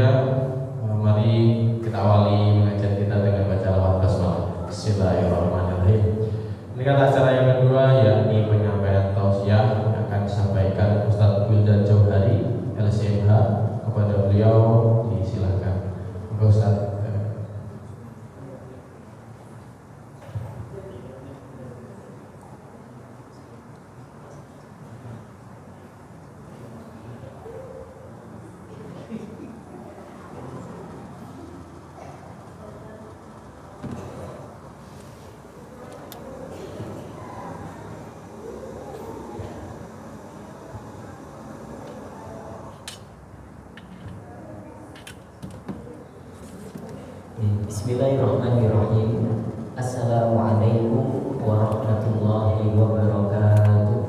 berikutnya, mari kita awali pengajian kita dengan baca lafaz basmalah. Bismillahirrahmanirrahim. Ini kan acara yang kedua, yakni penyampaian tausiah yang akan disampaikan Ustaz Wildan Jauhari LCMH. Kepada beliau disilakan. Ustaz. Bismillahirrahmanirrahim. Assalamualaikum warahmatullahi wabarakatuh.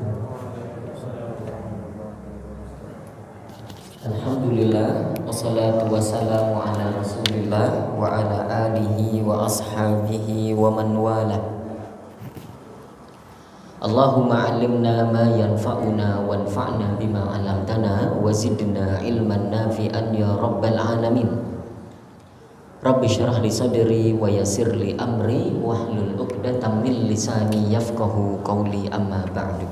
Alhamdulillah, wassalatu wassalamu ala rasulillah wa ala alihi wa ashabihi wa man wala. Allahumma alimna ma yanfa'una wanfa'na bima 'allamtana wa zidna ilman nafi'an ya rabbal alamin. Rabbi syrah li sadri wa yassir li amri wahlul 'uqdatam min lisani yafqahu qawli, amma ba'du.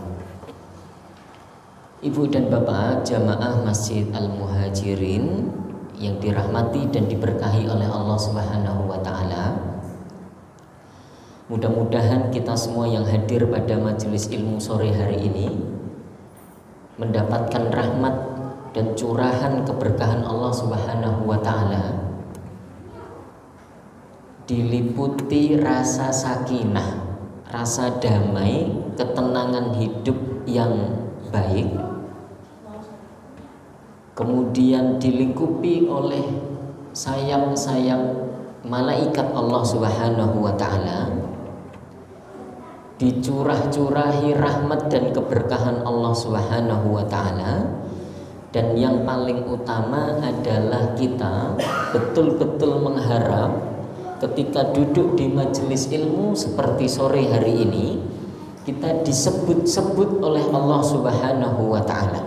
Ibu dan bapak jamaah Masjid Al-Muhajirin yang dirahmati dan diberkahi oleh Allah Subhanahu wa taala. Mudah-mudahan kita semua yang hadir pada majelis ilmu sore hari ini mendapatkan rahmat dan curahan keberkahan Allah Subhanahu wa taala, diliputi rasa sakinah, rasa damai, ketenangan hidup yang baik, kemudian dilingkupi oleh sayap-sayap malaikat Allah Subhanahu wa taala, dicurah-curahi rahmat dan keberkahan Allah Subhanahu wa taala, dan yang paling utama adalah kita betul-betul mengharap ketika duduk di majelis ilmu seperti sore hari ini, kita disebut-sebut oleh Allah Subhanahu wa taala.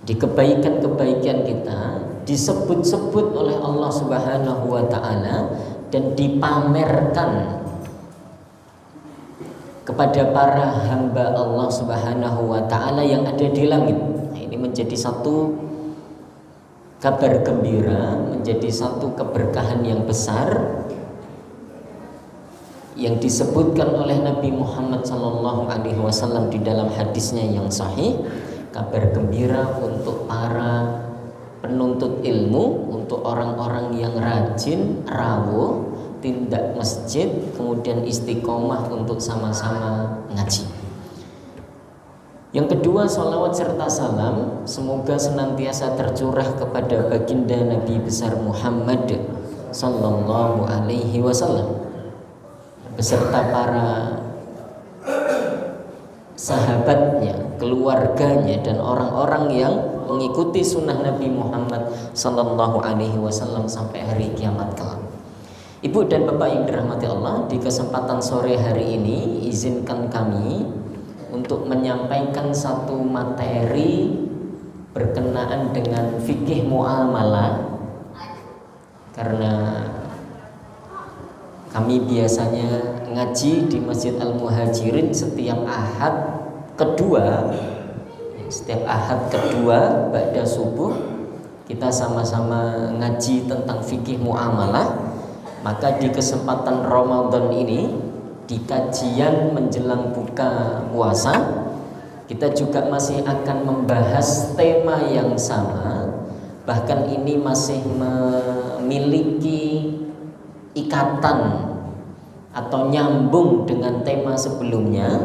Di kebaikan-kebaikan kita disebut-sebut oleh Allah Subhanahu wa taala dan dipamerkan kepada para hamba Allah Subhanahu wa taala yang ada di langit. Nah, ini menjadi satu kabar gembira, menjadi satu keberkahan yang besar yang disebutkan oleh Nabi Muhammad SAW di dalam hadisnya yang sahih. Kabar gembira untuk para penuntut ilmu, untuk orang-orang yang rajin, rawuh, tindak masjid, kemudian istiqomah untuk sama-sama ngaji. Yang kedua, salawat serta salam semoga senantiasa tercurah kepada baginda Nabi besar Muhammad sallallahu alaihi wasallam beserta para sahabatnya, keluarganya, dan orang-orang yang mengikuti sunnah Nabi Muhammad sallallahu alaihi wasallam sampai hari kiamat kelak. Ibu dan bapak yang dirahmati Allah, di kesempatan sore hari ini izinkan kami untuk menyampaikan satu materi berkenaan dengan fikih muamalah, karena kami biasanya ngaji di Masjid Al-Muhajirin setiap ahad kedua ba'da subuh kita sama-sama ngaji tentang fikih muamalah. Maka di kesempatan Ramadan ini, di kajian menjelang buka puasa, kita juga masih akan membahas tema yang sama. Bahkan ini masih memiliki ikatan atau nyambung dengan tema sebelumnya.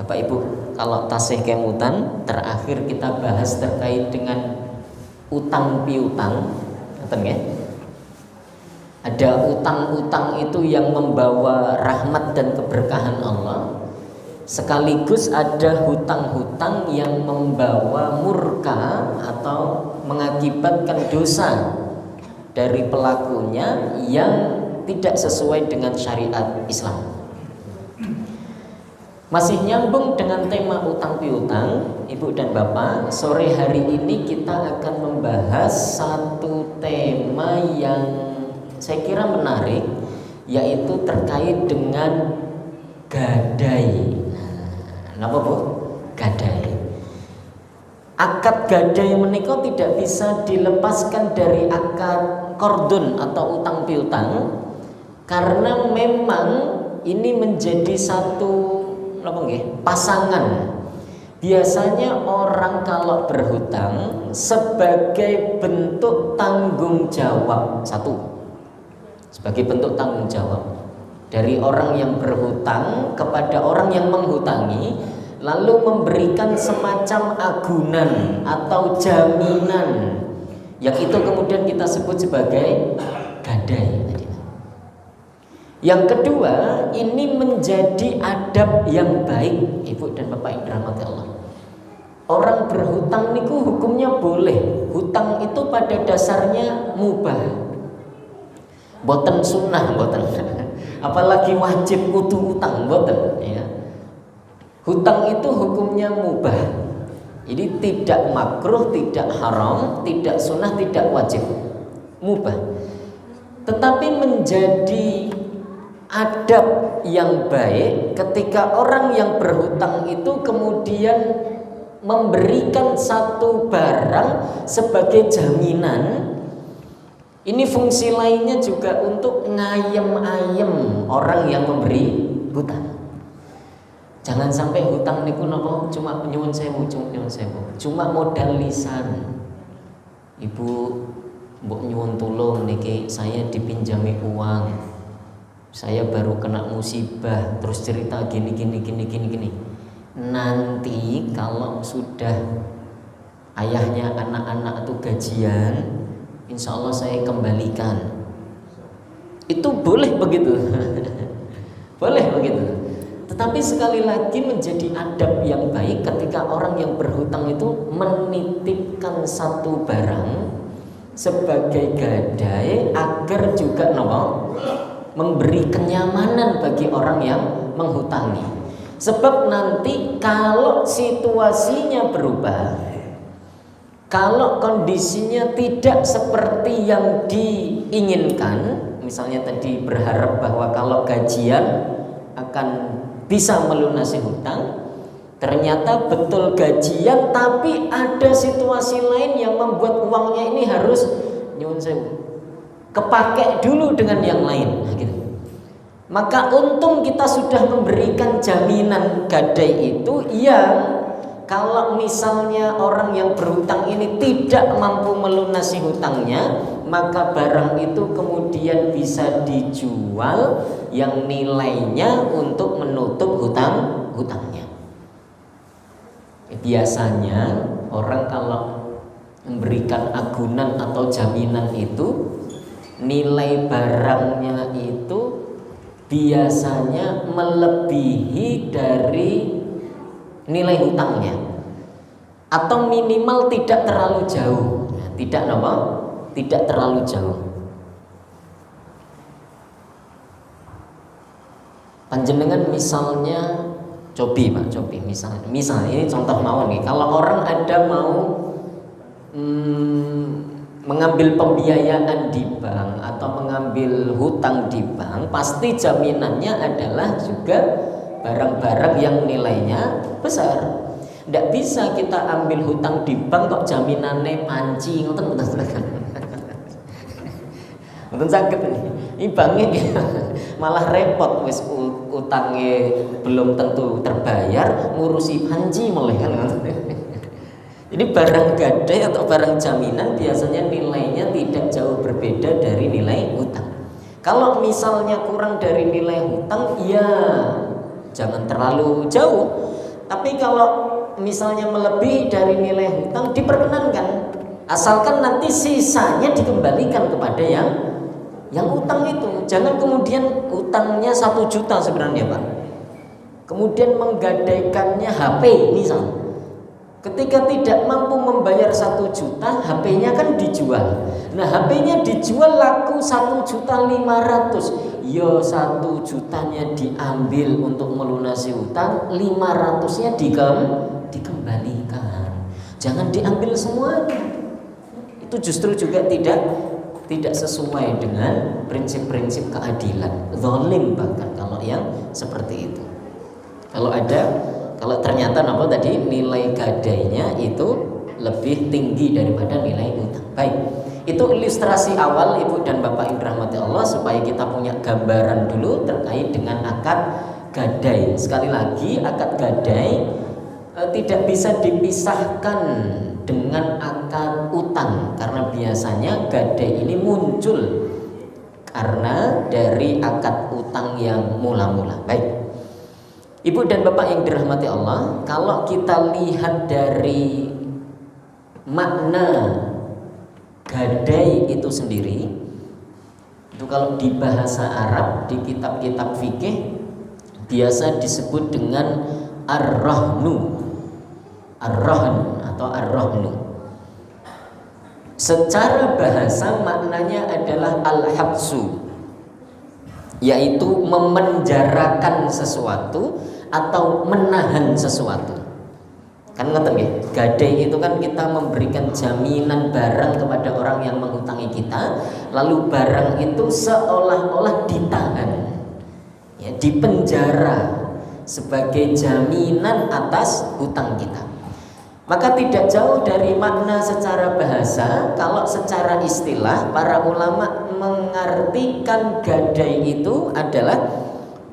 Bapak Ibu, kalau tasih kemutan, terakhir kita bahas terkait dengan utang piutang, ya? Ada utang-utang itu yang membawa rahmat dan keberkahan Allah, sekaligus ada hutang-hutang yang membawa murka atau mengakibatkan dosa dari pelakunya yang tidak sesuai dengan syariat Islam. Masih nyambung dengan tema utang piutang, Ibu dan Bapak. Sore hari ini kita akan membahas satu tema yang saya kira menarik, yaitu terkait dengan gadai. Nah, apa Bu? Gadai. Akad gadai menika tidak bisa dilepaskan dari akad kordun atau utang piutang, karena memang ini menjadi satu pasangan. Biasanya orang kalau berhutang sebagai bentuk tanggung jawab, sebagai bentuk tanggung jawab dari orang yang berhutang kepada orang yang menghutangi, lalu memberikan semacam agunan atau jaminan, yang itu kemudian kita sebut sebagai gadai. Yang kedua, ini menjadi adab yang baik, Ibu dan Bapak yang dirahmati Allah. Orang berhutang niku hukumnya boleh. Hutang itu pada dasarnya mubah, boten sunnah, boten. Apalagi wajib kudu utang, boten. Ya. Hutang itu hukumnya mubah. Jadi tidak makruh, tidak haram, tidak sunnah, tidak wajib, mubah. Tetapi menjadi adab yang baik ketika orang yang berhutang itu kemudian memberikan satu barang sebagai jaminan. Ini fungsi lainnya juga untuk ngayem-ayem orang yang memberi hutang. Jangan sampai hutang niku napa cuma nyuwun sewu, cuma modal lisan. Ibu, mbok nyuwun tulung niki saya dipinjami uang. Saya baru kena musibah, terus cerita gini. Nanti kalau sudah ayahnya anak-anak itu gajian, insya Allah saya kembalikan. Itu boleh begitu. Boleh begitu. Tetapi sekali lagi menjadi adab yang baik ketika orang yang berhutang itu menitipkan satu barang sebagai gadai agar juga memberi kenyamanan bagi orang yang menghutangi. Sebab nanti kalau situasinya berubah, kalau kondisinya tidak seperti yang diinginkan, misalnya tadi berharap bahwa kalau gajian akan bisa melunasi hutang, ternyata betul gajian tapi ada situasi lain yang membuat uangnya ini harus nyuwun sewu, kepake dulu dengan yang lain, gitu. Maka untung kita sudah memberikan jaminan gadai itu, yang kalau misalnya orang yang berhutang ini tidak mampu melunasi hutangnya, maka barang itu kemudian bisa dijual yang nilainya untuk menutup hutangnya. Biasanya orang kalau memberikan agunan atau jaminan itu, nilai barangnya itu biasanya melebihi dari nilai hutangnya, atau minimal tidak terlalu jauh. Tidak terlalu jauh. Panjenengan misalnya cobi misalnya ini contoh mawon nih, kalau orang ada mau mengambil pembiayaan di bank atau mengambil hutang di bank, pasti jaminannya adalah juga barang-barang yang nilainya besar. Tidak bisa kita ambil hutang di bank kok jaminannya panci, ngoten sakit ini banknya malah repot, wis utangnya belum tentu terbayar, ngurusi panci malah kan. Jadi barang gadai atau barang jaminan biasanya nilainya tidak jauh berbeda dari nilai hutang. Kalau misalnya kurang dari nilai hutang, ya jangan terlalu jauh. Tapi kalau misalnya melebihi dari nilai hutang, diperkenankan, asalkan nanti sisanya dikembalikan kepada yang hutang itu. Jangan kemudian hutangnya 1 juta sebenarnya Pak, kemudian menggadaikannya HP misal. Ketika tidak mampu membayar 1 juta, HP-nya kan dijual dijual. Nah, HP-nya dijual laku 1.500.000. Yo 1 jutanya diambil untuk melunasi hutang, 500-nya dikembalikan. Jangan diambil semuanya. Itu justru juga tidak sesuai dengan prinsip-prinsip keadilan. Zalim bahkan kalau yang seperti itu. Kalau ternyata tadi nilai gadainya itu lebih tinggi daripada nilai utang. Baik, itu ilustrasi awal Ibu dan Bapak yang dirahmati Allah supaya kita punya gambaran dulu terkait dengan akad gadai. Sekali lagi, akad gadai tidak bisa dipisahkan dengan akad utang karena biasanya gadai ini muncul karena dari akad utang yang mula-mula. Baik, Ibu dan Bapak yang dirahmati Allah, kalau kita lihat dari makna gadai itu sendiri, itu kalau di bahasa Arab di kitab-kitab fikih biasa disebut dengan ar-rahnu atau ar-rahnu. Secara bahasa maknanya adalah al-habsu, yaitu memenjarakan sesuatu atau menahan sesuatu. Kan ngerti ya? Gadai itu kan kita memberikan jaminan barang kepada orang yang menghutangi kita, lalu barang itu seolah-olah ditahan, ya, dipenjara sebagai jaminan atas hutang kita. Maka tidak jauh dari makna secara bahasa. Kalau secara istilah para ulama mengartikan gadai itu adalah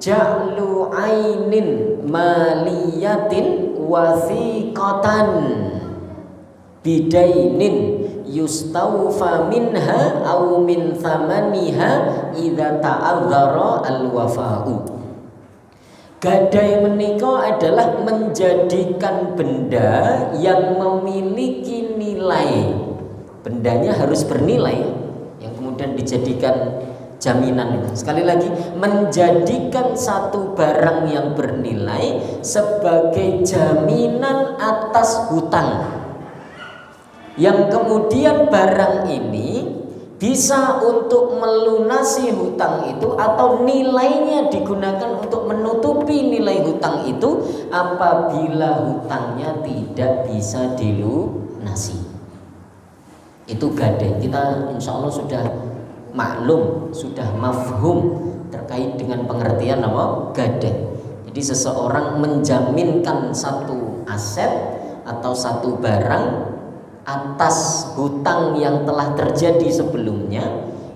ja'lu ainin maliyatin wasiqatan bidainin yustawfa minha aw min thamaniha idza ta'adzara al-wafa'u. Gadai menika adalah menjadikan benda yang memiliki nilai. Bendanya harus bernilai yang kemudian dijadikan jaminan. Sekali lagi, menjadikan satu barang yang bernilai sebagai jaminan atas hutang, yang kemudian barang ini bisa untuk melunasi hutang itu atau nilainya digunakan untuk menutupi nilai hutang itu apabila hutangnya tidak bisa dilunasi. Itu gadai. Kita insya Allah sudah maklum, sudah mafhum terkait dengan pengertian apa gadai. Jadi seseorang menjaminkan satu aset atau satu barang atas hutang yang telah terjadi sebelumnya,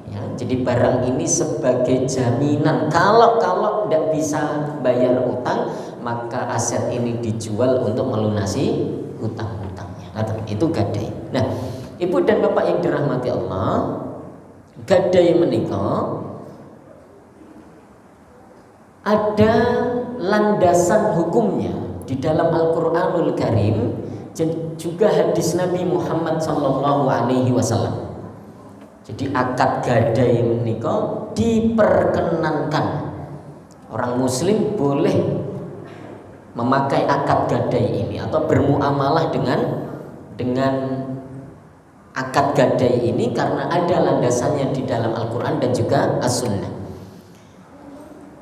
ya. Jadi barang ini sebagai jaminan kalau tidak bisa bayar hutang, maka aset ini dijual untuk melunasi hutang-hutangnya. Nah, itu gadai. Nah, Ibu dan Bapak yang dirahmati Allah, gadai menika ada landasan hukumnya di dalam Al-Qur'anul Karim dan juga hadis Nabi Muhammad SAW. Jadi akad gadai menika diperkenankan. Orang muslim boleh memakai akad gadai ini atau bermuamalah dengan akad gadai ini karena ada landasannya di dalam Al-Quran dan juga As-Sunnah.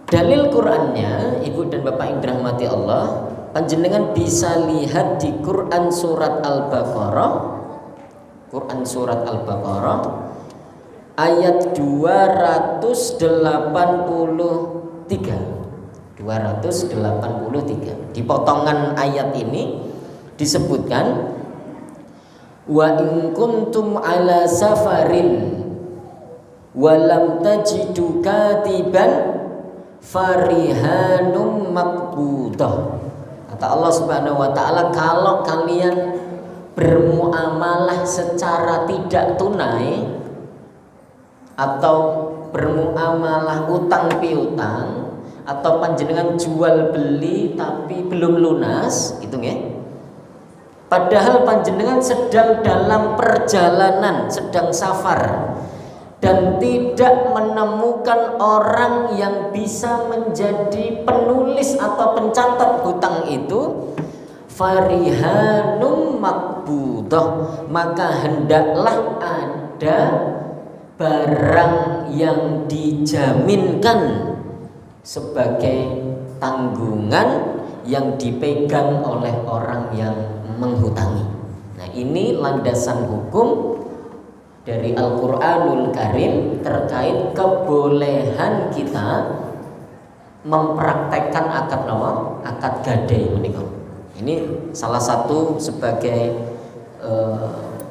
Dalil Qurannya, Ibu dan Bapak yang dirahmati Allah, panjenengan bisa lihat di Quran surat Al-Baqarah. Quran surat Al-Baqarah ayat 283. Di potongan ayat ini disebutkan wa in kuntum ala safarin wa lam tajidu katiban farihanum maqbudah. Kata Allah Subhanahu wa taala, kalau kalian bermuamalah secara tidak tunai atau bermuamalah utang piutang atau panjenengan jual beli tapi belum lunas, gitu nggih. Padahal panjenengan sedang dalam perjalanan, sedang safar, dan tidak menemukan orang yang bisa menjadi penulis atau pencatat hutang itu, farihanum maqbudah, maka hendaklah ada barang yang dijaminkan sebagai tanggungan yang dipegang oleh orang yang menghutangi. Nah, ini landasan hukum dari Al-Qur'anul Karim terkait kebolehan kita mempraktekkan akad nama, akad gadai menikah. Ini salah satu sebagai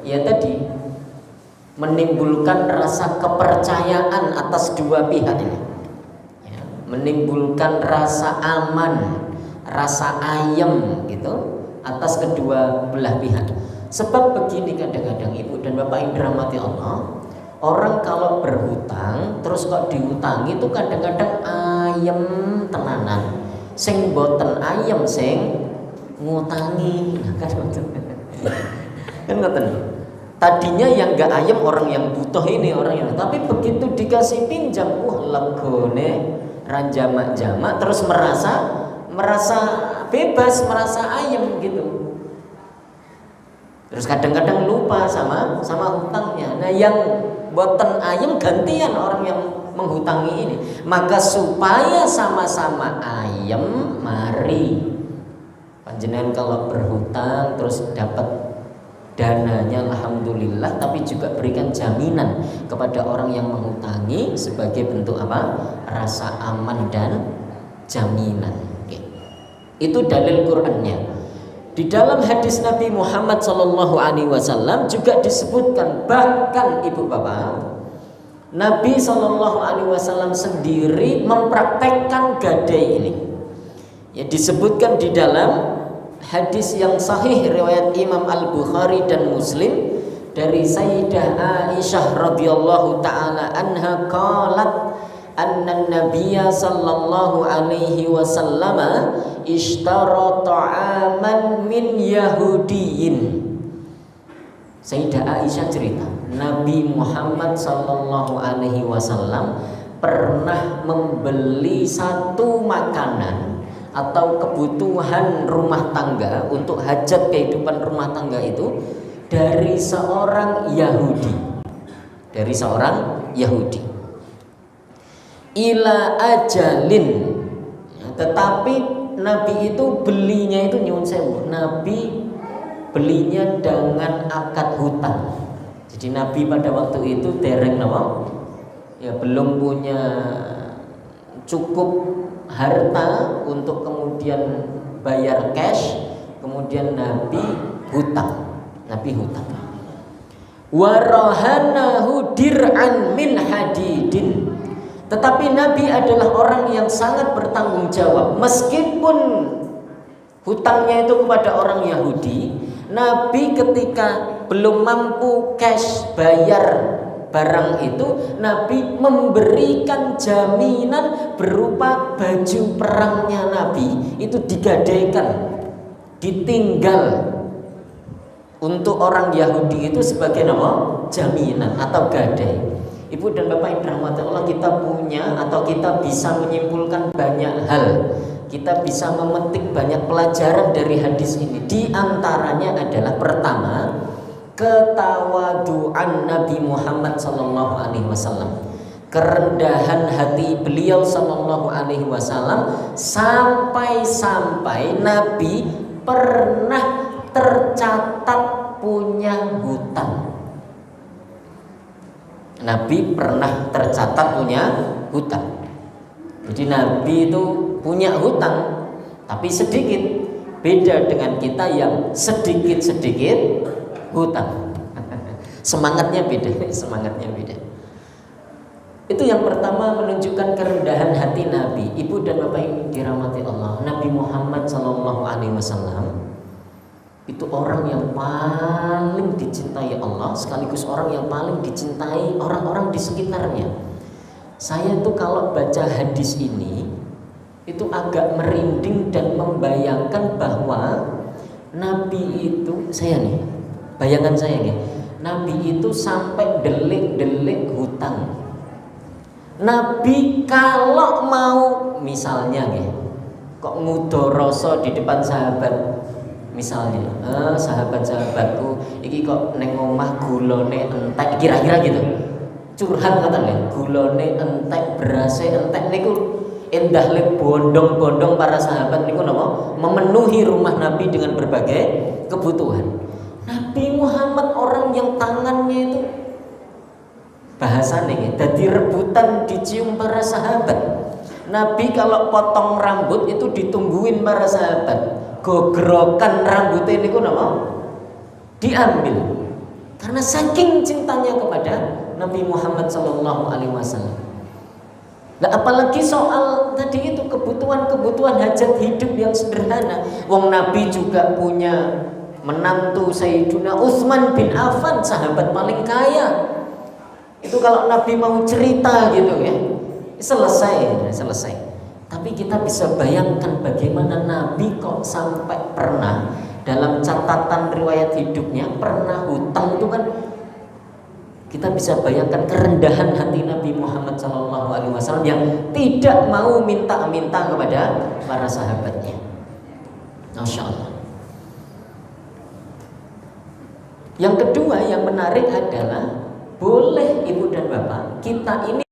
ya tadi menimbulkan rasa kepercayaan atas dua pihak ini, ya, menimbulkan rasa aman, rasa ayem gitu atas kedua belah pihak. Sebab begini, kadang-kadang ibu dan bapak yang dirahmati Allah, orang kalau berhutang terus kok dihutangi itu kadang-kadang ayem tenanan, sing boten ayem sing ngutangi. Nah, kan ngoten. Kan ngoten. Tadinya yang gak ayem orang yang butuh ini, orang yang, tapi begitu dikasih pinjam, legone ranjamak-jamak, terus merasa bebas, merasa ayem gitu. Terus kadang-kadang lupa sama hutangnya. Nah, yang boten ayem gantian orang yang menghutangi ini. Maka supaya sama-sama ayem, mari panjenengan kalau berhutang terus dapat dananya alhamdulillah, tapi juga berikan jaminan kepada orang yang menghutangi sebagai bentuk apa? Rasa aman dan jaminan. Oke. Itu dalil Qur'annya. Di dalam hadis Nabi Muhammad SAW juga disebutkan, bahkan ibu bapak, Nabi SAW sendiri mempraktekkan gadai ini. Ya, disebutkan di dalam hadis yang sahih riwayat Imam Al-Bukhari dan Muslim dari Sayyidah Aisyah radhiyallahu taala anha qalat anna Nabiyya sallallahu alaihi wasallam ishtara ta'aman min Yahudiyin. Sayyidah Aisyah cerita, Nabi Muhammad sallallahu alaihi wasallam pernah membeli satu makanan atau kebutuhan rumah tangga untuk hajat kehidupan rumah tangga itu dari seorang Yahudi. Dari seorang Yahudi. Ila ajalin, ya, tetapi Nabi itu belinya itu nyuwun sewu, Nabi belinya dengan akad hutang. Jadi Nabi pada waktu itu dereng nama, ya belum punya cukup harta untuk kemudian bayar cash, kemudian Nabi hutang. Warahanahu dir'an min hadidin. Tetapi Nabi adalah orang yang sangat bertanggung jawab. Meskipun hutangnya itu kepada orang Yahudi, Nabi ketika belum mampu cash bayar barang itu, Nabi memberikan jaminan berupa baju perangnya Nabi itu digadaikan, ditinggal untuk orang Yahudi itu sebagai nama jaminan atau gadai. Ibu dan bapak yang dirahmati Allah, kita punya atau kita bisa menyimpulkan banyak hal, kita bisa memetik banyak pelajaran dari hadis ini. Di antaranya adalah pertama, ketawaduan Nabi Muhammad SAW, kerendahan hati beliau SAW, sampai-sampai Nabi pernah tercatat punya hutang. Nabi pernah tercatat punya hutang. Jadi Nabi itu punya hutang, tapi sedikit. Beda dengan kita yang sedikit-sedikit hutang. Semangatnya beda. Itu yang pertama, menunjukkan kerendahan hati Nabi. Ibu dan bapak yang dirahmati Allah, Nabi Muhammad SAW itu orang yang paling dicintai Allah, sekaligus orang yang paling dicintai orang-orang di sekitarnya. Saya tuh kalau baca hadis ini itu agak merinding dan membayangkan bahwa Nabi itu, bayangan saya nih, Nabi itu sampai delik-delik hutang. Nabi kalau mau misalnya kok ngudoroso di depan sahabat, Misalnya, sahabat-sahabatku iki kok neng omah gulone entek, kira-kira gitu. Curhat ngoten lho, gulone entek, berase entek niku endah le bondong-bondong para sahabat niku napa? Memenuhi rumah Nabi dengan berbagai kebutuhan. Nabi Muhammad orang yang tangannya itu bahasanya nih, jadi rebutan dicium para sahabat. Nabi kalau potong rambut itu ditungguin para sahabat. Gogrokan rambutnya ini kenapa? Diambil. Karena saking cintanya kepada Nabi Muhammad SAW. Nah, apalagi soal tadi itu kebutuhan hajat hidup yang sederhana. Wong Nabi juga punya menantu Sayyiduna Utsman bin Affan, sahabat paling kaya. Itu kalau Nabi mau cerita gitu ya, selesai. Tapi kita bisa bayangkan bagaimana Nabi kok sampai pernah dalam catatan riwayat hidupnya pernah hutang itu kan. Kita bisa bayangkan kerendahan hati Nabi Muhammad SAW yang tidak mau minta-minta kepada para sahabatnya. Masya Allah. Yang kedua yang menarik adalah boleh ibu dan bapak kita ini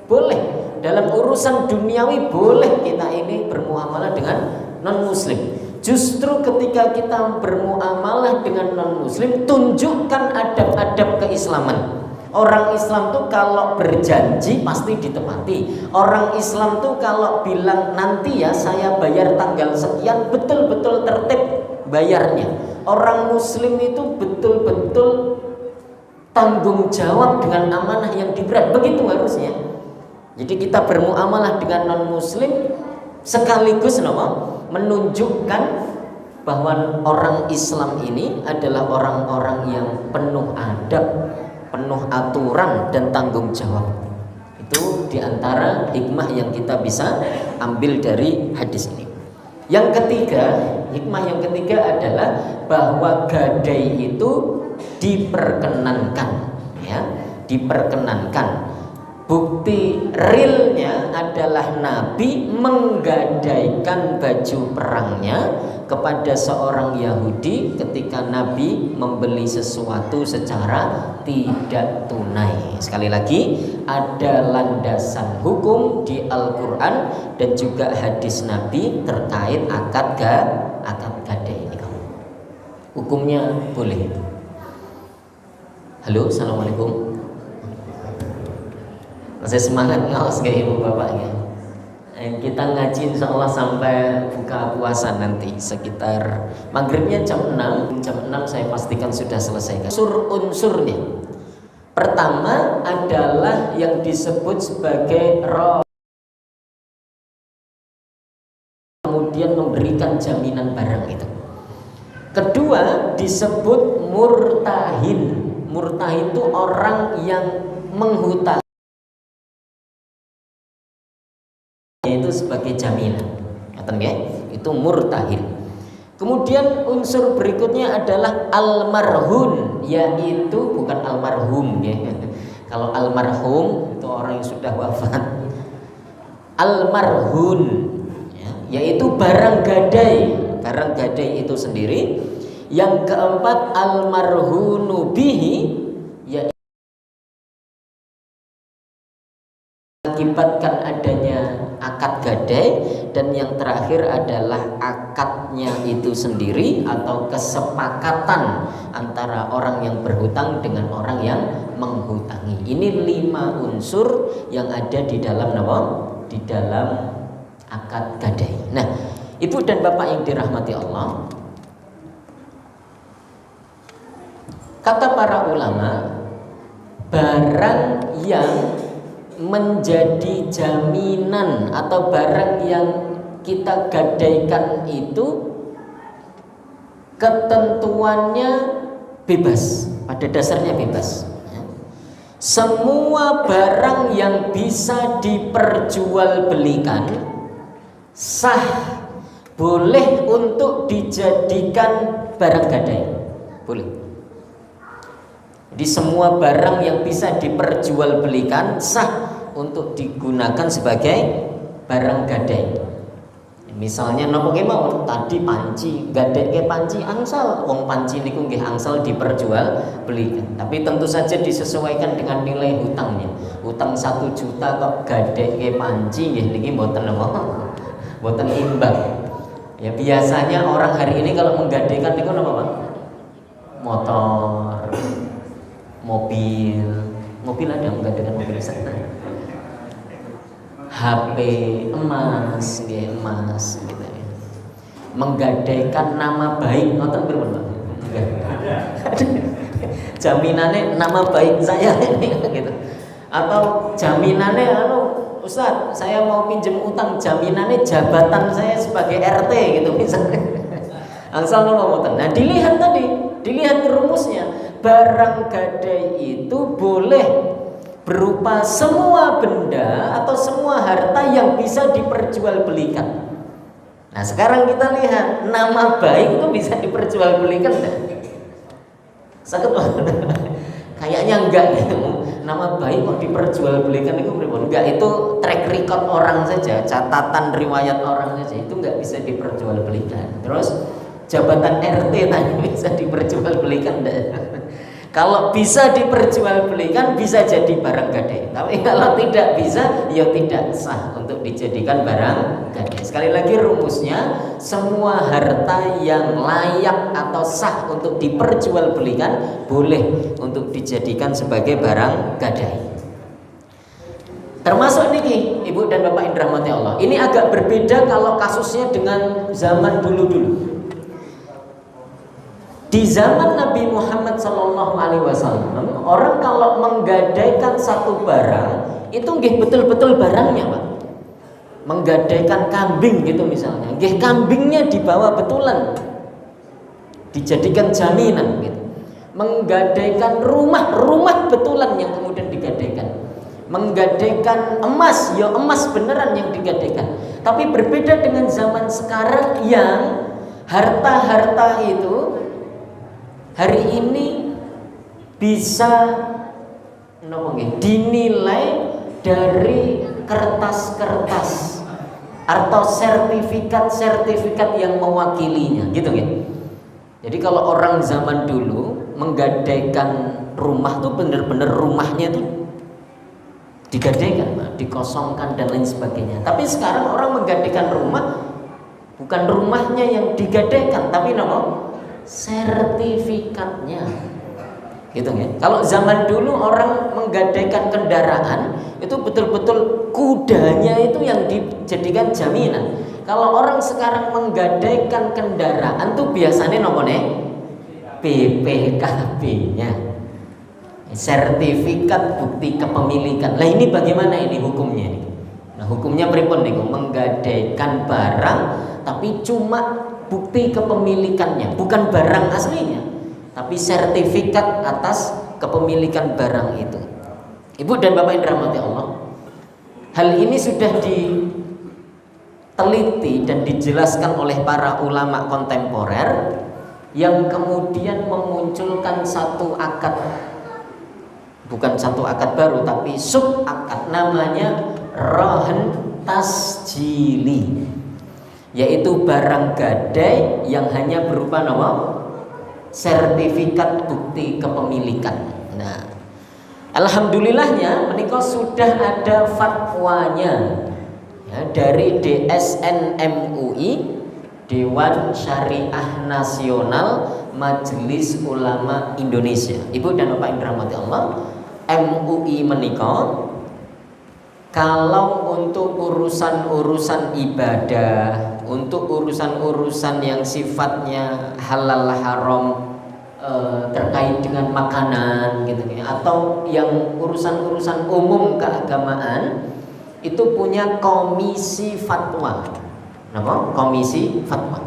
boleh dalam urusan duniawi, boleh kita ini bermuamalah dengan non muslim. Justru ketika kita bermuamalah dengan non muslim, tunjukkan adab-adab keislaman. Orang Islam tuh kalau berjanji pasti ditepati. Orang Islam tuh kalau bilang nanti ya saya bayar tanggal sekian, betul-betul tertib bayarnya. Orang muslim itu betul-betul tanggung jawab dengan amanah yang diberat. Begitu harusnya. Jadi kita bermuamalah dengan non muslim sekaligus menunjukkan bahwa orang Islam ini adalah orang-orang yang penuh adab, penuh aturan dan tanggung jawab. Itu diantara hikmah yang kita bisa ambil dari hadis ini. Yang ketiga, hikmah yang ketiga adalah bahwa gadai itu diperkenankan, ya, diperkenankan. Bukti realnya adalah Nabi menggadaikan baju perangnya kepada seorang Yahudi ketika Nabi membeli sesuatu secara tidak tunai. Sekali lagi, ada landasan hukum di Al-Quran dan juga hadis Nabi terkait akad gadai ini. Hukumnya boleh. Halo, assalamualaikum. Masih semangat ngawas gak ibu bapaknya? Kita ngaji insya Allah sampai buka puasa nanti sekitar maghribnya jam 6. Jam 6 saya pastikan sudah selesai. Unsur-unsurnya pertama adalah yang disebut sebagai roh, kemudian memberikan jaminan barang itu. Kedua disebut murtahin. Murtahin itu orang yang menghutang, itu sebagai jaminan, itu murtahin. Kemudian unsur berikutnya adalah almarhun, yaitu bukan almarhum ya. Kalau almarhum itu orang yang sudah wafat. Almarhun ya, yaitu barang gadai. Barang gadai itu sendiri. Yang keempat almarhunu bihi, yaitu mengakibatkan adanya akad gadai. Dan yang terakhir adalah akadnya itu sendiri atau kesepakatan antara orang yang berhutang dengan orang yang menghutangi. Ini 5 unsur yang ada di dalam di dalam akad gadai. Nah, ibu dan bapak yang dirahmati Allah, kata para ulama, barang yang menjadi jaminan atau barang yang kita gadaikan itu ketentuannya bebas, pada dasarnya bebas. Semua barang yang bisa diperjualbelikan sah, boleh untuk dijadikan barang gadai, boleh. Di semua barang yang bisa diperjualbelikan sah untuk digunakan sebagai barang gadai. Misalnya nopo kemawon tadi panci, gadekke panci angsal, wong panci niku nggih angsal diperjual belikan. Tapi tentu saja disesuaikan dengan nilai hutangnya. Hutang 1 juta kok gadekke panci nggih niki mboten napa? Mboten imbang. Ya biasanya orang hari ini kalau menggadaikan niku napa, Pak? Motor, mobil. Mobil ada menggadaikan mobil sana. HP, emas, emas gitu ya. Menggadaikan nama baik, nonton berapa? Jaminannya nama baik saya ini gitu. Atau jaminannya Ustaz, saya mau pinjam utang, jaminannya jabatan saya sebagai RT gitu misalnya. Angsal ngoten. Nah, dilihat rumusnya. Barang gadai itu boleh berupa semua benda atau semua harta yang bisa diperjualbelikan. Nah, sekarang kita lihat nama baik itu bisa diperjualbelikan enggak? Sakit kayaknya enggak gitu. Nama baik kok diperjualbelikan itu pripun? Enggak, itu track record orang saja, catatan riwayat orang saja, itu enggak bisa diperjualbelikan. Terus jabatan RT tadi bisa diperjualbelikan enggak? Kalau bisa diperjualbelikan bisa jadi barang gadai. Tapi kalau tidak bisa, ya tidak sah untuk dijadikan barang gadai. Sekali lagi rumusnya, semua harta yang layak atau sah untuk diperjualbelikan boleh untuk dijadikan sebagai barang gadai. Termasuk niki, Ibu dan Bapak yang dirahmati Allah. Ini agak berbeda kalau kasusnya dengan zaman dulu-dulu. Di zaman Nabi Muhammad SAW, orang kalau menggadaikan satu barang itu nggih betul-betul barangnya, Pak. Menggadaikan kambing gitu misalnya, nggih kambingnya dibawa betulan, dijadikan jaminan gitu. Menggadaikan rumah betulan yang kemudian digadaikan. Menggadaikan emas, ya emas beneran yang digadaikan. Tapi berbeda dengan zaman sekarang yang harta-harta itu hari ini bisa dinilai dari kertas-kertas atau sertifikat-sertifikat yang mewakilinya, gitu kan? Jadi kalau orang zaman dulu menggadaikan rumah tuh benar-benar rumahnya tuh digadaikan, dikosongkan dan lain sebagainya. Tapi sekarang orang menggadaikan rumah bukan rumahnya yang digadaikan, tapi sertifikatnya, gitu ya. Kalau zaman dulu orang menggadaikan kendaraan itu betul-betul kudanya itu yang dijadikan jaminan. Kalau orang sekarang menggadaikan kendaraan tuh biasanya BPKB-nya, sertifikat bukti kepemilikan. Lah ini bagaimana ini hukumnya? Nah, hukumnya pripun niku? Menggadaikan barang tapi cuma bukti kepemilikannya, bukan barang aslinya, tapi sertifikat atas kepemilikan barang itu. Ibu dan Bapak yang dirahmati Allah, hal ini sudah diteliti dan dijelaskan oleh para ulama kontemporer yang kemudian memunculkan satu akad, bukan satu akad baru tapi sub akad, namanya rohan tasjili, yaitu barang gadai yang hanya berupa sertifikat bukti kepemilikan. Nah, alhamdulillahnya menika sudah ada fatwanya ya, dari DSN MUI, Dewan Syariah Nasional Majelis Ulama Indonesia. Ibu dan Bapak yang dirahmati Allah, MUI menika kalau untuk urusan-urusan ibadah, untuk urusan-urusan yang sifatnya halal haram, terkait dengan makanan gitu ya, atau yang urusan-urusan umum keagamaan, itu punya komisi fatwa. Nama komisi fatwa.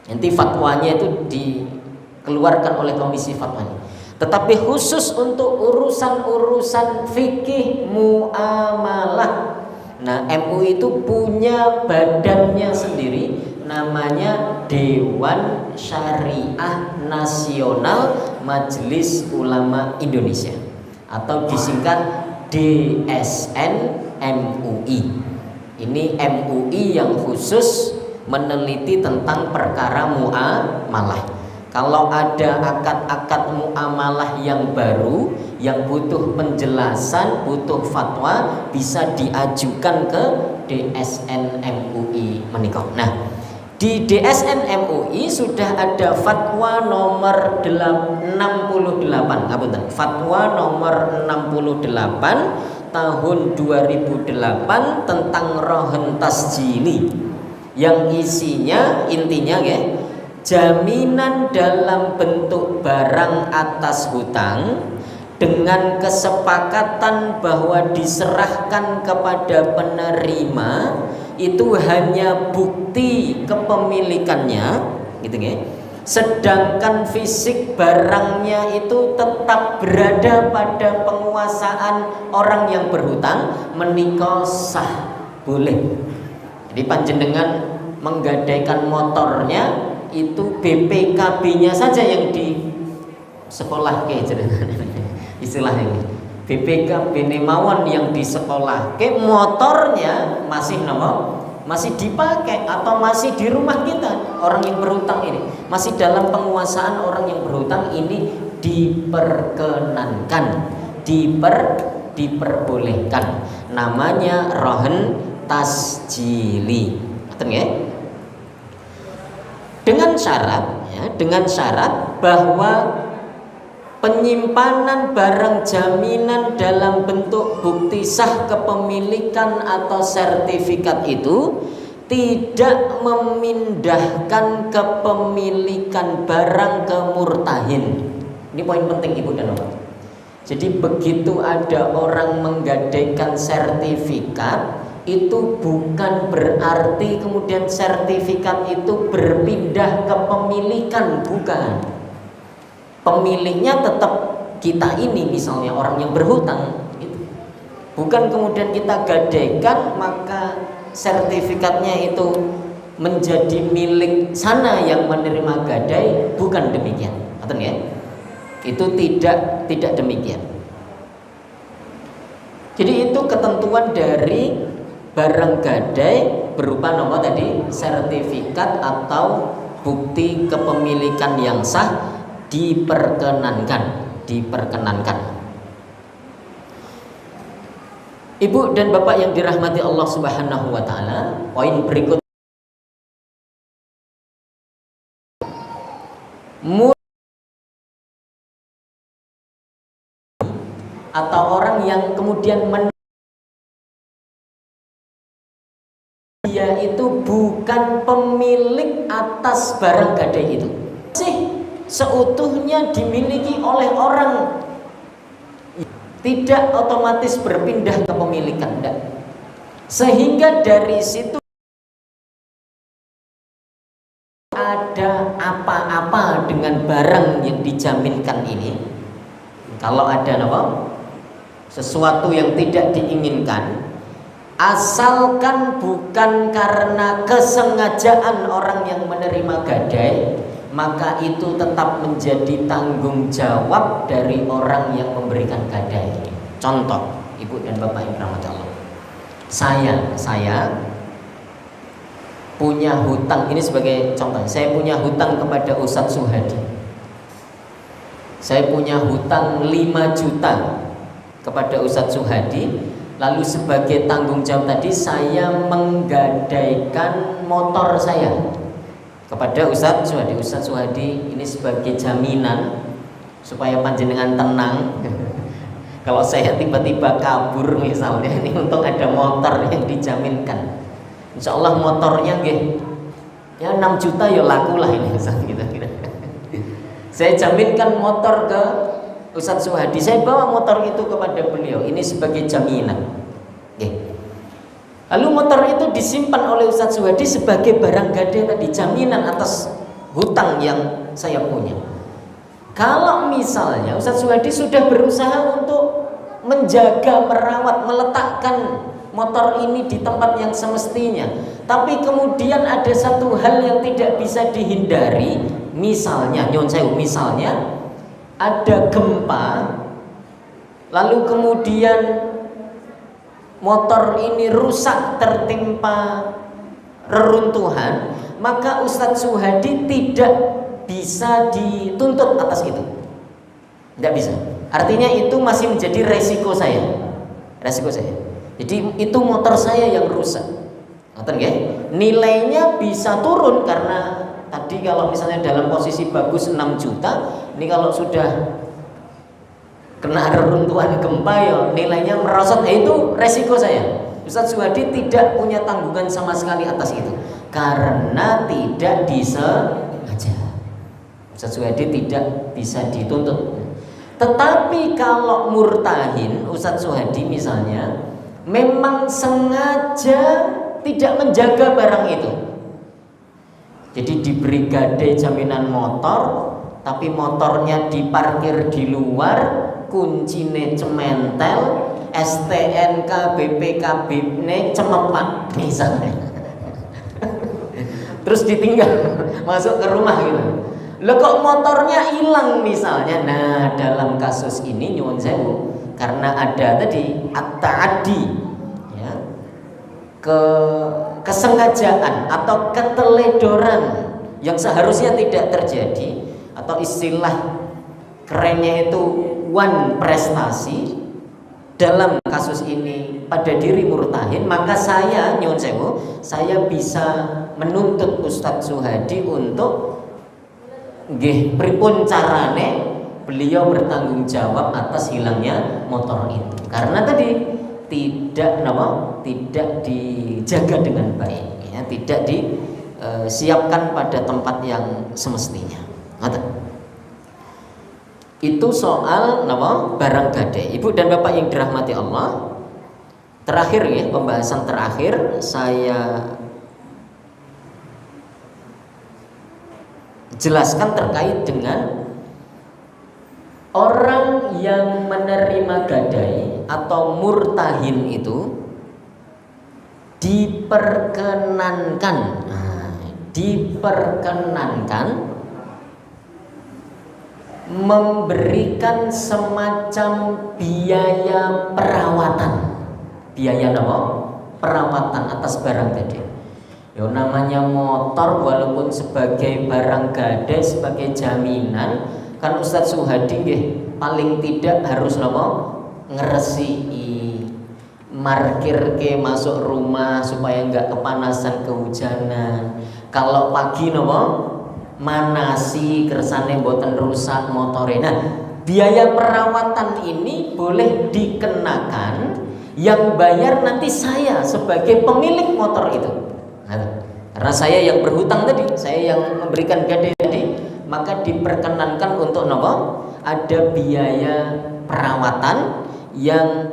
Nanti fatwanya itu dikeluarkan oleh komisi fatwanya. Tetapi khusus untuk urusan-urusan fikih muamalah, nah MUI itu punya badannya sendiri, namanya Dewan Syariah Nasional Majelis Ulama Indonesia, atau disingkat DSN MUI. Ini MUI yang khusus meneliti tentang perkara muamalah. Kalau ada akad-akad muamalah yang baru yang butuh penjelasan, butuh fatwa, bisa diajukan ke DSN MUI menikah. Nah, di DSN MUI sudah ada fatwa nomor 68, fatwa nomor 68 tahun 2008 tentang rohen tasjili, yang isinya intinya ya, jaminan dalam bentuk barang atas hutang dengan kesepakatan bahwa diserahkan kepada penerima itu hanya bukti kepemilikannya, gitu ya. Sedangkan fisik barangnya itu tetap berada pada penguasaan orang yang berhutang, menikah sah, boleh. Jadi panjenengan menggadaikan motornya itu BPKB-nya saja yang di sekolah ke istilahnya BPKB mawon yang di sekolah ke, motornya masih dipakai atau masih di rumah kita. Orang yang berhutang ini masih dalam penguasaan orang yang berhutang ini, diperkenankan, diperbolehkan, namanya rohen tasjili, ya. Dengan syarat bahwa penyimpanan barang jaminan dalam bentuk bukti sah kepemilikan atau sertifikat itu tidak memindahkan kepemilikan barang ke murtahin. Ini poin penting Ibu dan Bapak. Jadi begitu ada orang menggadaikan sertifikat, itu bukan berarti kemudian sertifikat itu berpindah kepemilikan, bukan. Pemiliknya tetap kita ini, misalnya orang yang berhutang itu. Bukan kemudian kita gadaikan maka sertifikatnya itu menjadi milik sana yang menerima gadai, bukan demikian. Betul ya? Itu tidak demikian. Jadi itu ketentuan dari barang gadai berupa nomor tadi, sertifikat atau bukti kepemilikan yang sah, diperkenankan. Ibu dan Bapak yang dirahmati Allah Subhanahu wa taala, poin berikut atau orang yang kemudian dia itu bukan pemilik atas barang gadai itu, masih seutuhnya dimiliki oleh orang, tidak otomatis berpindah kepemilikan, enggak. Sehingga dari situ ada apa-apa dengan barang yang dijaminkan ini, kalau ada sesuatu yang tidak diinginkan, asalkan bukan karena kesengajaan orang yang menerima gadai, maka itu tetap menjadi tanggung jawab dari orang yang memberikan gadai. Contoh, Ibu dan Bapak yang dirahmati Allah, saya punya hutang, ini sebagai contoh, saya punya hutang kepada Ustadz Suhadi. Saya punya hutang 5 juta kepada Ustadz Suhadi. Lalu sebagai tanggung jawab tadi, saya menggadaikan motor saya kepada Ustadz Suhadi. Ustadz Suhadi, ini sebagai jaminan supaya panjenengan tenang. Kalau saya tiba-tiba kabur misalnya, ini untung ada motor yang dijaminkan. Insya Allah motornya ya 6 juta ya laku lah ini Ustadz, gitu. Saya jaminkan motor ke Ustadz Suhadi, saya bawa motor itu kepada beliau, ini sebagai jaminan. Lalu motor itu disimpan oleh Ustadz Suhadi sebagai barang gadai tadi, jaminan atas hutang yang saya punya. Kalau misalnya Ustadz Suhadi sudah berusaha untuk menjaga, merawat, meletakkan motor ini di tempat yang semestinya, tapi kemudian ada satu hal yang tidak bisa dihindari, misalnya misalnya ada gempa, lalu kemudian motor ini rusak tertimpa reruntuhan, maka Ustadz Suhadi tidak bisa dituntut atas itu. Tidak bisa. Artinya itu masih menjadi resiko saya. Resiko saya. Jadi itu motor saya yang rusak. Nilainya bisa turun karena tadi kalau misalnya dalam posisi bagus 6 juta, ini kalau sudah kena reruntuhan gempa ya nilainya merosot. Itu resiko saya. Ustadz Suhadi tidak punya tanggungan sama sekali atas itu karena tidak disengaja. Ustadz Suhadi tidak bisa dituntut. Tetapi kalau murtahin, Ustadz Suhadi misalnya memang sengaja tidak menjaga barang itu. Jadi diberi gade jaminan motor, tapi motornya diparkir di luar, kuncine cementel, STNK BPKB-ne cemepak misalnya. Terus ditinggal masuk ke rumah gitu. Loh kok motornya hilang misalnya. Nah, dalam kasus ini nyuwun sewu, karena ada tadi at-ta'addi ya, kesengajaan atau keteledoran yang seharusnya tidak terjadi, atau istilah kerennya itu wan prestasi. Dalam kasus ini pada diri murtahin, maka saya nyuwun sewu, saya bisa menuntut Ustadz Suhadi untuk nggih pripun carane beliau bertanggung jawab atas hilangnya motor itu. Karena tadi tidak dijaga dengan baik ya, tidak disiapkan pada tempat yang semestinya. Itu soal barang gade. Ibu dan Bapak yang dirahmati Allah, terakhir ya, pembahasan terakhir saya jelaskan terkait dengan orang yang menerima gadai atau murtahin itu diperkenankan memberikan semacam biaya perawatan. Biaya perawatan atas barang gadai. Ya namanya motor walaupun sebagai barang gadai, sebagai jaminan, kan Ustadz Suhadi paling tidak harus ngeresiki, markir ke masuk rumah supaya enggak kepanasan kehujanan. Kalau pagi manasi kersane mboten rusak motore. Nah, biaya perawatan ini boleh dikenakan, yang bayar nanti saya sebagai pemilik motor itu. Karena saya yang berhutang tadi, saya yang memberikan gade tadi, maka diperkenankan untuk ada biaya perawatan yang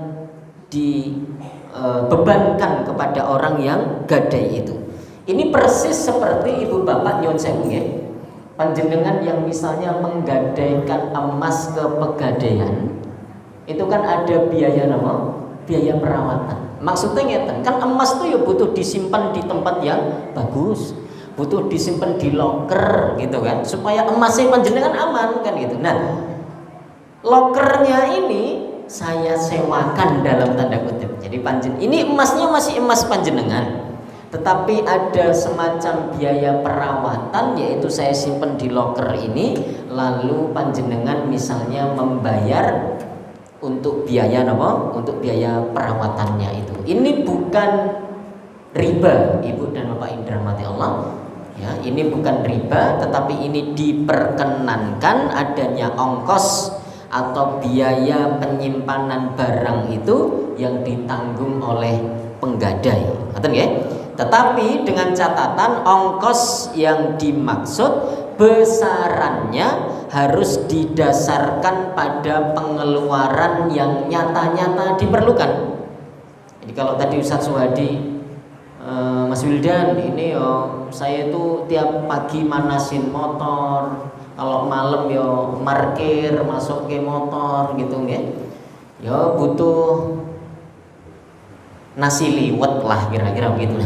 dibebankan kepada orang yang gadai itu. Ini persis seperti ibu bapak nyuwun sewu ya, panjenengan yang misalnya menggadaikan emas ke pegadaian, itu kan ada biaya biaya perawatan. Maksudnya ngeten, kan emas tuh ya butuh disimpan di tempat yang bagus, butuh disimpan di loker gitu kan, supaya emasnya panjenengan aman kan gitu. Nah, lokernya ini saya sewakan dalam tanda kutip. Jadi ini emasnya masih emas panjenengan, tetapi ada semacam biaya perawatan, yaitu saya simpan di loker ini, lalu panjenengan misalnya membayar untuk biaya untuk biaya perawatannya itu. Ini bukan riba, Ibu dan Bapak yang dirahmati Allah. Ya, ini bukan riba, tetapi ini diperkenankan adanya ongkos atau biaya penyimpanan barang itu yang ditanggung oleh penggadai. Ngoten nggih? Tetapi dengan catatan ongkos yang dimaksud besarannya harus didasarkan pada pengeluaran yang nyata-nyata diperlukan. Jadi kalau tadi Ustadz Suhadi, Mas Wildan, ini saya itu tiap pagi manasin motor, kalau malam markir masuk ke motor gitu ya. Ya butuh nasi liwet lah kira-kira begitu.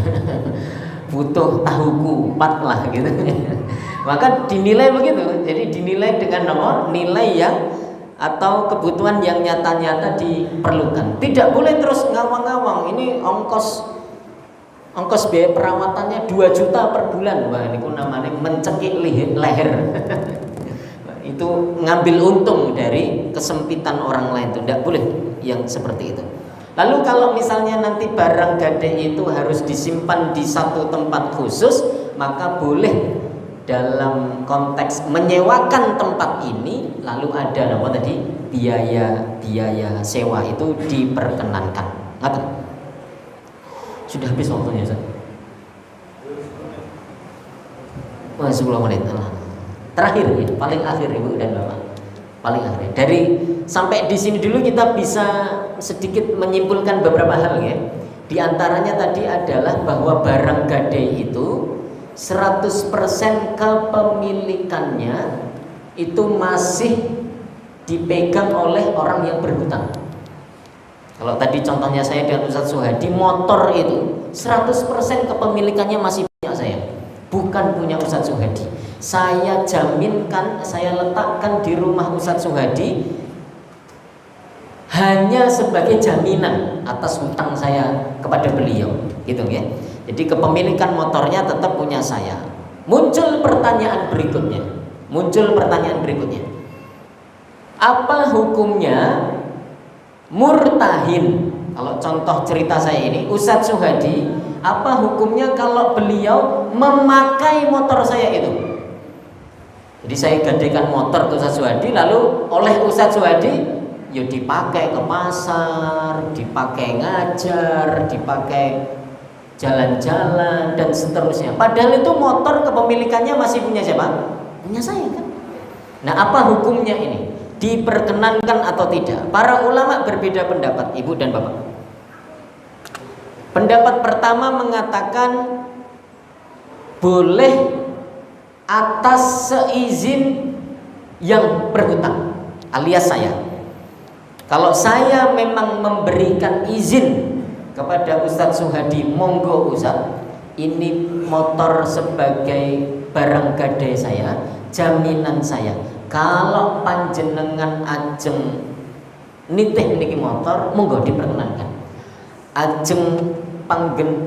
Butuh tahu kupat lah gitu. Maka dinilai begitu. Jadi dinilai dengan nilai yang atau kebutuhan yang nyata-nyata diperlukan. Tidak boleh terus ngawang-ngawang. Ini ongkos ongkos biaya perawatannya 2 juta per bulan. Wah, ini namanya mencekik leher. Itu ngambil untung dari kesempitan orang lain, itu tidak boleh yang seperti itu. Lalu kalau misalnya nanti barang gadai itu harus disimpan di satu tempat khusus, maka boleh dalam konteks menyewakan tempat ini, lalu ada apa tadi, biaya sewa itu diperkenankan. Ngerti? Sudah habis waktunya, Ustaz. Wah, 10 menit. Terakhir ya, paling akhir Ibu dan Bapak. Paling akhir. Dari sampai di sini dulu kita bisa sedikit menyimpulkan beberapa hal ya. Di antaranya tadi adalah bahwa barang gadai itu 100% kepemilikannya itu masih dipegang oleh orang yang berhutang. Kalau tadi contohnya saya dengan Ustadz Suhadi, motor itu 100% kepemilikannya masih punya saya, bukan punya Ustadz Suhadi. Saya jaminkan, saya letakkan di rumah Ustadz Suhadi hanya sebagai jaminan atas hutang saya kepada beliau, gitu ya. Jadi kepemilikan motornya tetap punya saya. Muncul pertanyaan berikutnya. Apa hukumnya murtahin? Kalau contoh cerita saya ini, Ustadz Suhadi, apa hukumnya kalau beliau memakai motor saya itu? Jadi saya gadaikan motor ke Ustadz Suhadi, lalu oleh Ustadz Suhadi ya dipakai ke pasar, dipakai ngajar, dipakai jalan-jalan dan seterusnya. Padahal itu motor kepemilikannya masih punya siapa? Punya saya kan. Nah, apa hukumnya ini? Diperkenankan atau tidak? Para ulama berbeda pendapat, Ibu dan Bapak. Pendapat pertama mengatakan boleh atas seizin yang berhutang, alias saya. Kalau saya memang memberikan izin kepada Ustadz Suhadi, monggo Ustadz, ini motor sebagai barang gadai saya, jaminan saya. Kalau panjenengan ajeng nitih niki motor, monggo diperkenankan. Ajeng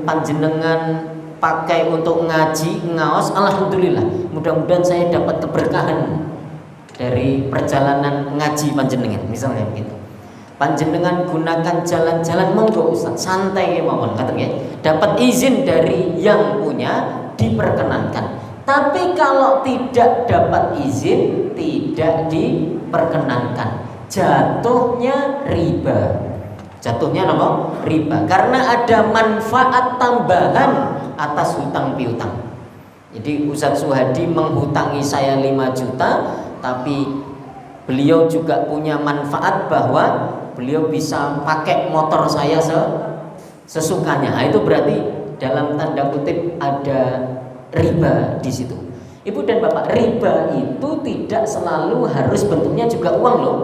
panjenengan pakai untuk ngaji, ngaos, alhamdulillah. Mudah-mudahan saya dapat keberkahan dari perjalanan ngaji panjenengan, misalnya begitu. Panjenengan gunakan jalan-jalan, monggo Ustaz, santai mawon, katanya. Dapat izin dari yang punya, diperkenankan. Tapi kalau tidak dapat izin, tidak diperkenankan. Jatuhnya riba. Jatuhnya apa? Riba. Karena ada manfaat tambahan atas hutang piutang. Jadi Ustadz Suhadi menghutangi saya 5 juta, tapi beliau juga punya manfaat bahwa beliau bisa pakai motor saya sesukanya. Nah, itu berarti dalam tanda kutip ada riba di situ. Ibu dan Bapak, riba itu tidak selalu harus bentuknya juga uang loh.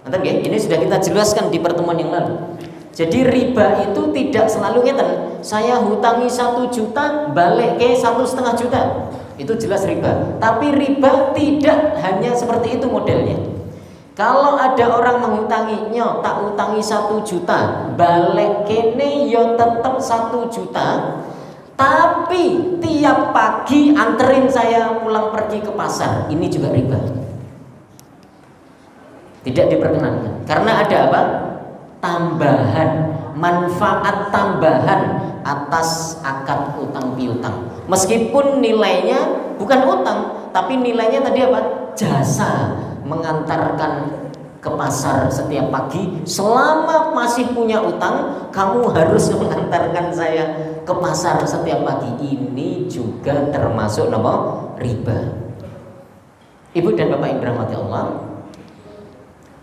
Nanti ya, ini sudah kita jelaskan di pertemuan yang lalu. Jadi riba itu tidak selalu ngeten. Saya hutangi 1 juta, balik ke 1,5 juta. Itu jelas riba. Tapi riba tidak hanya seperti itu modelnya. Kalau ada orang menghutanginya, tak hutangi 1 juta, balik kene yo tetap 1 juta. Tapi tiap pagi anterin saya pulang pergi ke pasar, ini juga riba. Tidak diperkenankan. Karena ada apa? Tambahan, manfaat tambahan atas akad utang piutang. Meskipun nilainya bukan utang, tapi nilainya tadi apa? Jasa mengantarkan ke pasar setiap pagi. Selama masih punya utang, kamu harus mengantarkan saya ke pasar setiap pagi. Ini juga termasuk apa? Riba. Ibu dan Bapak yang dirahmati Allah,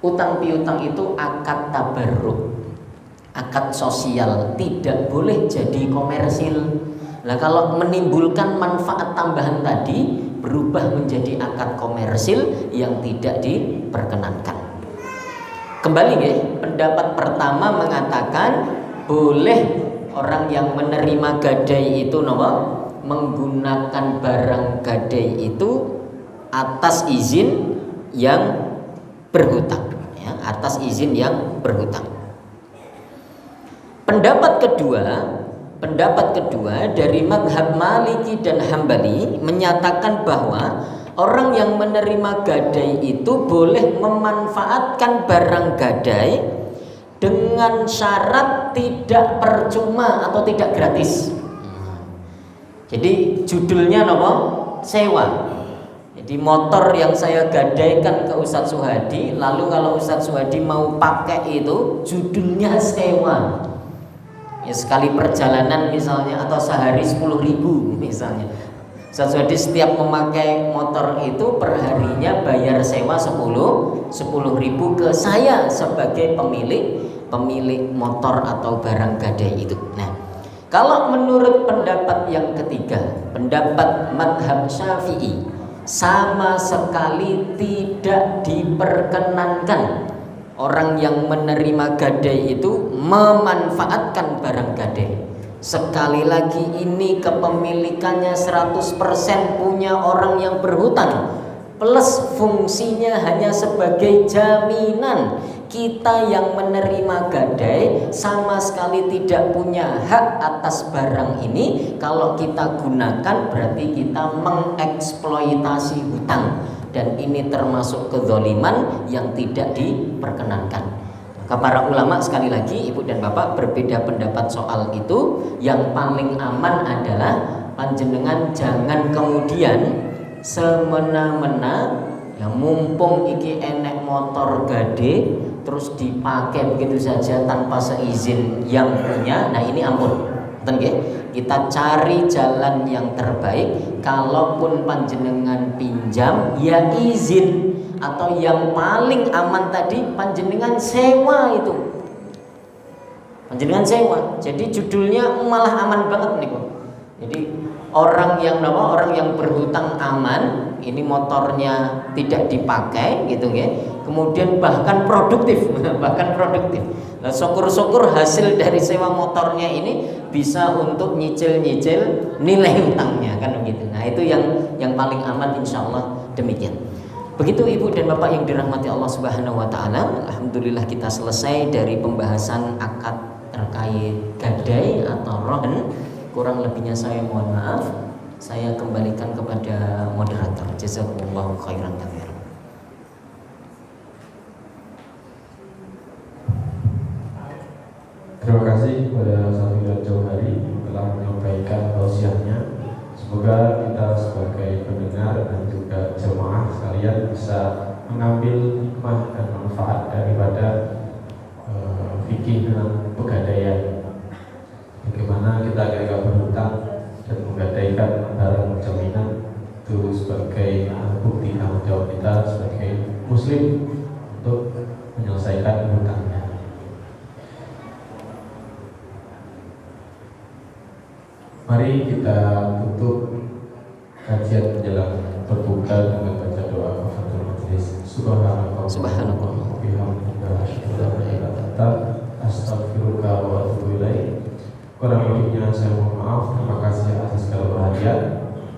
utang piutang itu akad tabarruk, akad sosial, tidak boleh jadi komersil. Nah, kalau menimbulkan manfaat tambahan tadi berubah menjadi akad komersil yang tidak diperkenankan. Kembali ya, pendapat pertama mengatakan boleh orang yang menerima gadai itu menggunakan barang gadai itu atas izin yang berhutang, ya, atas izin yang berhutang. Pendapat kedua pendapat kedua dari mazhab Maliki dan Hambali menyatakan bahwa orang yang menerima gadai itu boleh memanfaatkan barang gadai dengan syarat tidak percuma atau tidak gratis. Jadi judulnya apa? Sewa. Jadi motor yang saya gadaikan ke Ustadz Suhadi, lalu kalau Ustadz Suhadi mau pakai itu judulnya sewa. Ya sekali perjalanan misalnya atau sehari 10.000 misalnya. Ustadz Suhadi setiap memakai motor itu perharinya bayar sewa 10.000 ke saya sebagai pemilik motor atau barang gadai itu. Nah, kalau menurut pendapat yang ketiga, pendapat mazhab Syafi'i, sama sekali tidak diperkenankan orang yang menerima gadai itu memanfaatkan barang gadai. Sekali lagi ini kepemilikannya 100% punya orang yang berhutang, plus fungsinya hanya sebagai jaminan. Kita yang menerima gadai sama sekali tidak punya hak atas barang ini. Kalau kita gunakan berarti kita mengeksploitasi hutang, dan ini termasuk kezaliman yang tidak diperkenankan. Maka para ulama sekali lagi ibu dan bapak berbeda pendapat soal itu. Yang paling aman adalah panjenengan jangan kemudian semena-mena ya mumpung iki enek motor gade terus dipakai begitu saja tanpa seizin yang punya. Nah ini ampun, kita cari jalan yang terbaik. Kalaupun panjenengan pinjam ya izin, atau yang paling aman tadi panjenengan sewa itu. Panjenengan sewa. Jadi judulnya malah aman banget nih kok. Jadi orang yang berhutang aman, ini motornya tidak dipakai gitu ya. Kemudian bahkan produktif. Nah, syukur-syukur hasil dari sewa motornya ini bisa untuk nyicil-nyicil nilai hutangnya kan begitu. Nah, itu yang paling aman insyaallah demikian. Begitu ibu dan bapak yang dirahmati Allah Subhanahu wa taala, alhamdulillah kita selesai dari pembahasan akad terkait gadai atau rohen. Kurang lebihnya saya mohon maaf. Saya kembalikan kepada moderator. Jazakumullahu khairan katsiran. Terima kasih kepada Safiyah Jauhari telah menyampaikan tausiahnya. Semoga kita sebagai pendengar dan juga jemaah sekalian bisa mengambil hikmah dan manfaat daripada fikih dan pegadaian. Bagaimana kita ketika berhutang dan menggadaikan barang jaminan itu sebagai bukti tanggung jawab kita sebagai muslim untuk menyelesaikan hutangnya. Mari kita tutup kajian menjelang berbuka dengan baca doa kafaratul majelis. Subhanallah wa bihamdihi asyhadu an la ilaha illa anta astaghfiruka wa atubu ilaik. Kurang lebihnya saya mohon maaf. Terima kasih atas segala perhatian.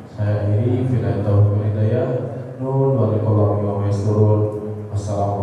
Saya akhiri bila taufiq hidayah. Nun wa liqallahi wa maisturun. Wassalamualaikum